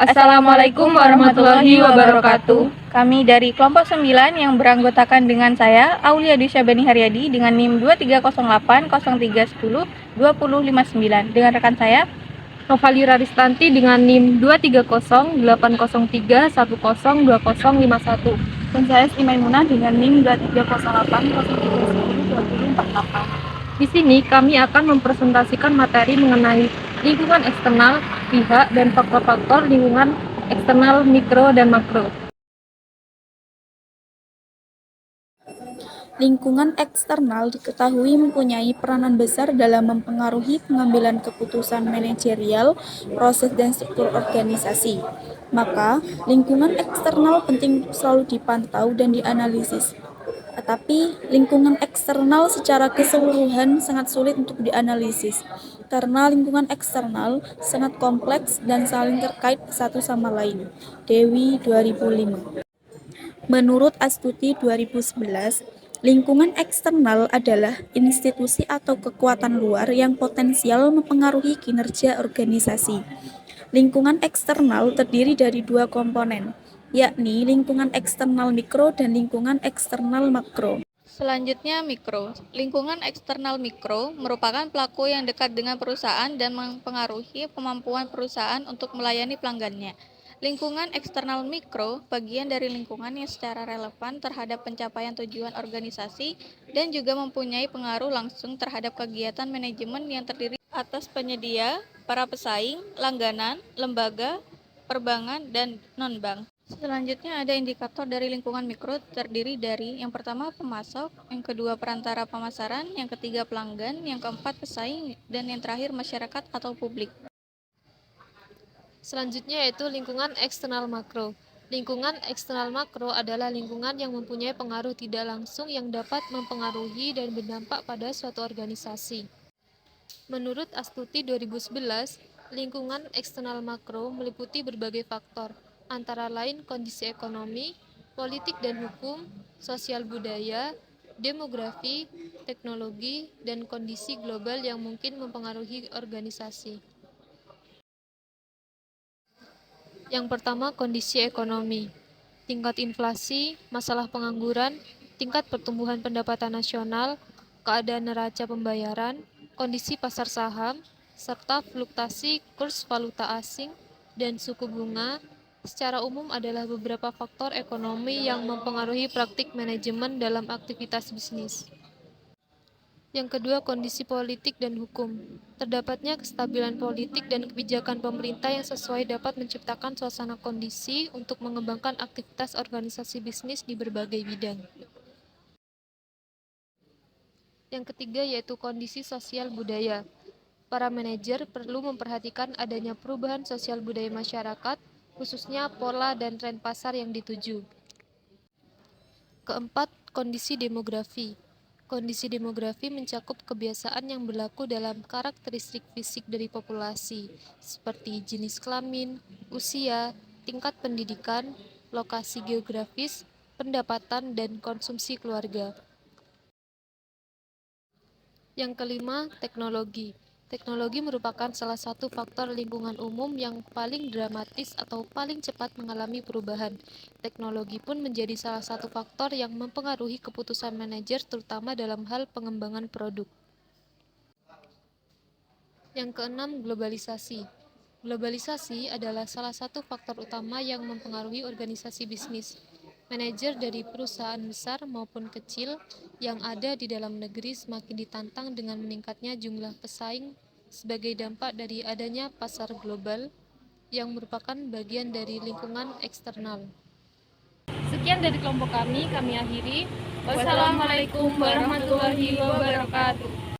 Assalamualaikum warahmatullahi wabarakatuh. Kami dari kelompok 9 yang beranggotakan dengan saya, Aulia Syabani Haryadi dengan NIM 2308 0310 2059 dengan rekan saya Novalira Ristanti dengan NIM 2308031020051. dan saya Sri Maimunah dengan NIM 2308 0310 2048. Di sini kami akan mempresentasikan materi mengenai lingkungan eksternal, pihak, dan faktor-faktor lingkungan eksternal mikro dan makro. Lingkungan eksternal diketahui mempunyai peranan besar dalam mempengaruhi pengambilan keputusan manajerial, proses dan struktur organisasi. Maka, lingkungan eksternal penting selalu dipantau dan dianalisis. Tetapi, lingkungan eksternal secara keseluruhan sangat sulit untuk dianalisis, karena lingkungan eksternal sangat kompleks dan saling terkait satu sama lain. Dewi 2005. Menurut Astuti 2011, lingkungan eksternal adalah institusi atau kekuatan luar yang potensial mempengaruhi kinerja organisasi. Lingkungan eksternal terdiri dari dua komponen, yakni lingkungan eksternal mikro dan lingkungan eksternal makro. Selanjutnya mikro. Lingkungan eksternal mikro merupakan pelaku yang dekat dengan perusahaan dan mempengaruhi kemampuan perusahaan untuk melayani pelanggannya. Lingkungan eksternal mikro bagian dari lingkungan yang secara relevan terhadap pencapaian tujuan organisasi dan juga mempunyai pengaruh langsung terhadap kegiatan manajemen yang terdiri atas penyedia, para pesaing, langganan, lembaga, perbankan, dan non-bank. Selanjutnya ada indikator dari lingkungan mikro terdiri dari yang pertama pemasok, yang kedua perantara pemasaran, yang ketiga pelanggan, yang keempat pesaing, dan yang terakhir masyarakat atau publik. Selanjutnya yaitu lingkungan eksternal makro. Lingkungan eksternal makro adalah lingkungan yang mempunyai pengaruh tidak langsung yang dapat mempengaruhi dan berdampak pada suatu organisasi. Menurut Astuti 2011, lingkungan eksternal makro meliputi berbagai faktor, antara lain kondisi ekonomi, politik dan hukum, sosial budaya, demografi, teknologi, dan kondisi global yang mungkin mempengaruhi organisasi. Yang pertama, kondisi ekonomi. Tingkat inflasi, masalah pengangguran, tingkat pertumbuhan pendapatan nasional, keadaan neraca pembayaran, kondisi pasar saham, serta fluktuasi kurs valuta asing dan suku bunga secara umum adalah beberapa faktor ekonomi yang mempengaruhi praktik manajemen dalam aktivitas bisnis. Yang kedua, kondisi politik dan hukum. Terdapatnya kestabilan politik dan kebijakan pemerintah yang sesuai dapat menciptakan suasana kondisi untuk mengembangkan aktivitas organisasi bisnis di berbagai bidang. Yang ketiga yaitu kondisi sosial budaya. Para manajer perlu memperhatikan adanya perubahan sosial budaya masyarakat, khususnya pola dan tren pasar yang dituju. Keempat, kondisi demografi. Kondisi demografi mencakup kebiasaan yang berlaku dalam karakteristik fisik dari populasi, seperti jenis kelamin, usia, tingkat pendidikan, lokasi geografis, pendapatan, dan konsumsi keluarga. Yang kelima, teknologi. Teknologi merupakan salah satu faktor lingkungan umum yang paling dramatis atau paling cepat mengalami perubahan. Teknologi pun menjadi salah satu faktor yang mempengaruhi keputusan manajer terutama dalam hal pengembangan produk. Yang keenam, globalisasi. Globalisasi adalah salah satu faktor utama yang mempengaruhi organisasi bisnis. Manajer dari perusahaan besar maupun kecil yang ada di dalam negeri semakin ditantang dengan meningkatnya jumlah pesaing sebagai dampak dari adanya pasar global yang merupakan bagian dari lingkungan eksternal. Sekian dari kelompok kami akhiri. Wassalamualaikum warahmatullahi wabarakatuh.